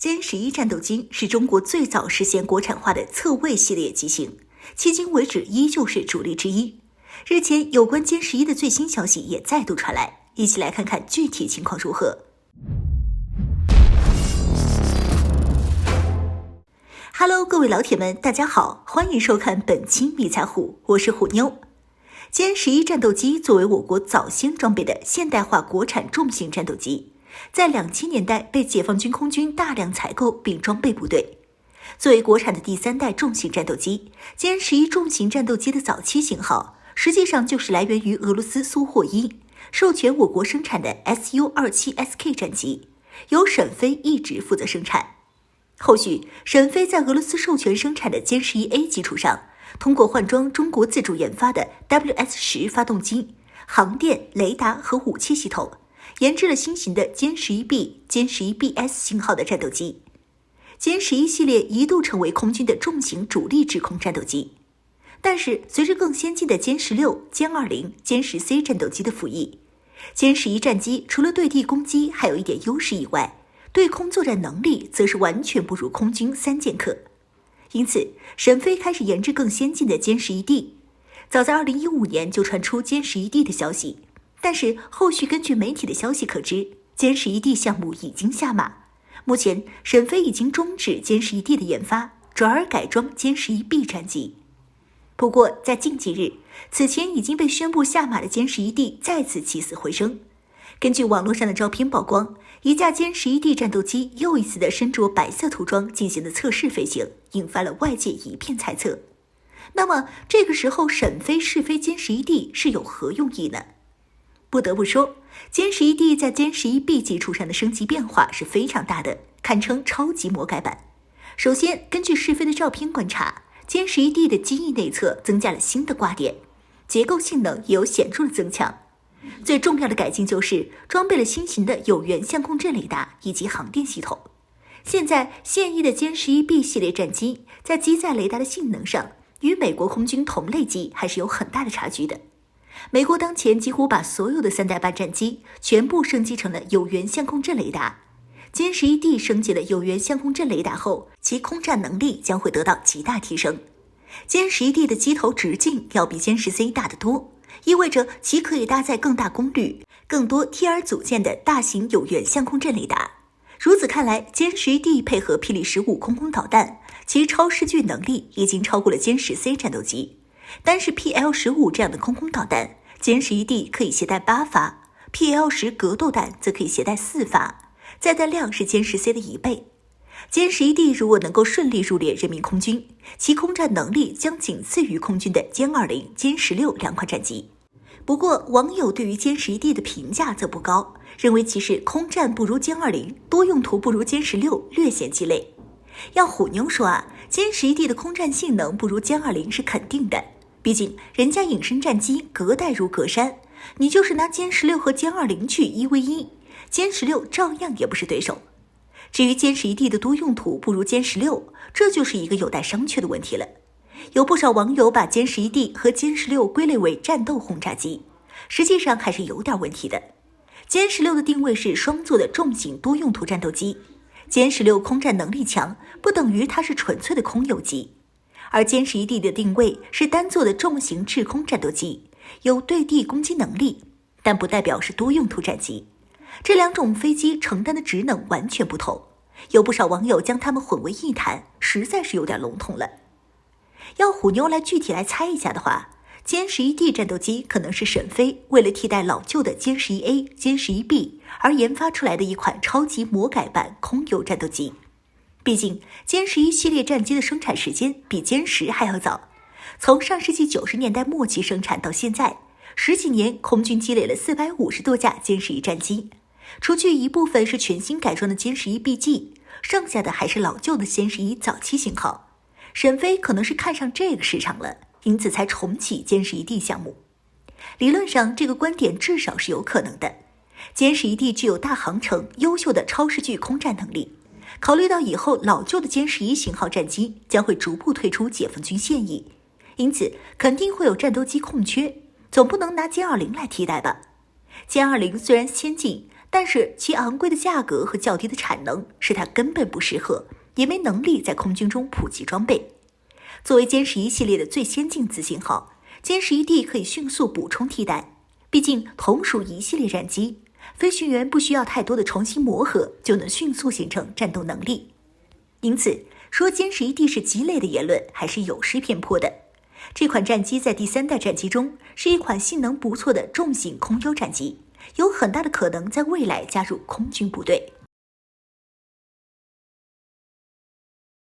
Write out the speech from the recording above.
歼11战斗机是中国最早实现国产化的侧卫系列机型，迄今为止依旧是主力之一。日前，有关歼11的最新消息也再度传来，一起来看看具体情况如何。Hello， 各位老铁们，大家好，欢迎收看本期迷彩虎，我是虎妞。歼11战斗机作为我国早先装备的现代化国产重型战斗机，在2000年代被解放军空军大量采购并装备部队。作为国产的第3代重型战斗机，歼11重型战斗机的早期型号实际上就是来源于俄罗斯苏霍伊授权我国生产的 Su-27SK 战机，由沈飞一直负责生产。后续，沈飞在俄罗斯授权生产的歼11A 基础上，通过换装中国自主研发的 WS10 发动机、航电、雷达和武器系统，研制了新型的歼11B、歼11BS 型号的战斗机。歼11系列一度成为空军的重型主力制空战斗机，但是随着更先进的歼16、歼20、歼10C 战斗机的服役，歼11战机除了对地攻击还有一点优势以外，对空作战能力则是完全不如空军3剑客。因此，沈飞开始研制更先进的歼11D。早在2015年就传出歼11D的消息，但是后续根据媒体的消息可知，歼11D项目已经下马。目前，沈飞已经终止歼11D的研发，转而改装歼11B 战机。不过，在近几日，此前已经被宣布下马的歼11D再次起死回生。根据网络上的照片曝光，一架歼11D 战斗机又一次的身着白色涂装进行了测试飞行，引发了外界一片猜测。那么这个时候沈飞试飞歼11D是有何用意呢？不得不说，歼11D在歼11B 基础上的升级变化是非常大的，堪称超级魔改版。首先，根据试飞的照片观察，歼11D 的机翼内侧增加了新的挂点，结构性能也有显著的增强。最重要的改进就是装备了新型的有源相控阵雷达以及航电系统。现在现役的歼11B 系列战机在机载雷达的性能上，与美国空军同类机还是有很大的差距的。美国当前几乎把所有的3代半战机全部升级成了有源相控阵雷达。歼11D 升级了有源相控阵雷达后，其空战能力将会得到极大提升。歼11D 的机头直径要比歼10C 大得多，意味着其可以搭载更大功率、更多 TR 组件的大型有源相控阵雷达。如此看来，歼11D 配合霹雳15空空导弹，其超视距能力已经超过了歼10C 战斗机。单是 PL15 这样的空空导弹，歼11D 可以携带8发 ，PL10 格斗弹则可以携带4发，载弹量是歼10C 的1倍。歼11D 如果能够顺利入列人民空军，其空战能力将仅次于空军的歼20、歼16两款战机。不过，网友对于歼11D 的评价则不高，认为其是空战不如歼20，多用途不如歼16，略显鸡肋。要虎妞说啊，歼11D 的空战性能不如歼20是肯定的，毕竟人家隐身战机隔代如隔山，你就是拿歼16和歼20去1v1，歼16照样也不是对手。至于歼11D 的多用途不如歼16，这就是一个有待商榷的问题了。有不少网友把歼11D和歼16归类为战斗轰炸机，实际上还是有点问题的。歼16的定位是双座的重型多用途战斗机，歼16空战能力强，不等于它是纯粹的空游机。而歼11D的定位是单座的重型制空战斗机，有对地攻击能力，但不代表是多用途战机。这两种飞机承担的职能完全不同，有不少网友将它们混为一谈，实在是有点笼统了。要虎妞来具体来猜一下的话，歼11D 战斗机可能是沈飞为了替代老旧的歼11A、歼11B 而研发出来的一款超级魔改版空游战斗机。毕竟歼11系列战机的生产时间比歼10还要早，从上世纪90年代末期生产到现在10几年，空军积累了450多架歼11战机，除去一部分是全新改装的歼11BG，剩下的还是老旧的歼11早期型号。沈飞可能是看上这个市场了，因此才重启歼11D 项目。理论上，这个观点至少是有可能的。歼11D 具有大航程、优秀的超视距空战能力。考虑到以后老旧的歼11型号战机将会逐步退出解放军现役，因此肯定会有战斗机空缺，总不能拿歼20来替代吧。歼20虽然先进，但是其昂贵的价格和较低的产能使它根本不适合，也没能力在空军中普及装备。作为歼11系列的最先进子型号，歼 11D 可以迅速补充替代，毕竟同属一系列战机，飞行员不需要太多的重新磨合，就能迅速形成战斗能力。因此，说歼 11D 是鸡肋的言论还是有失偏颇的。这款战机在第3代战机中是一款性能不错的重型空优战机，有很大的可能在未来加入空军部队。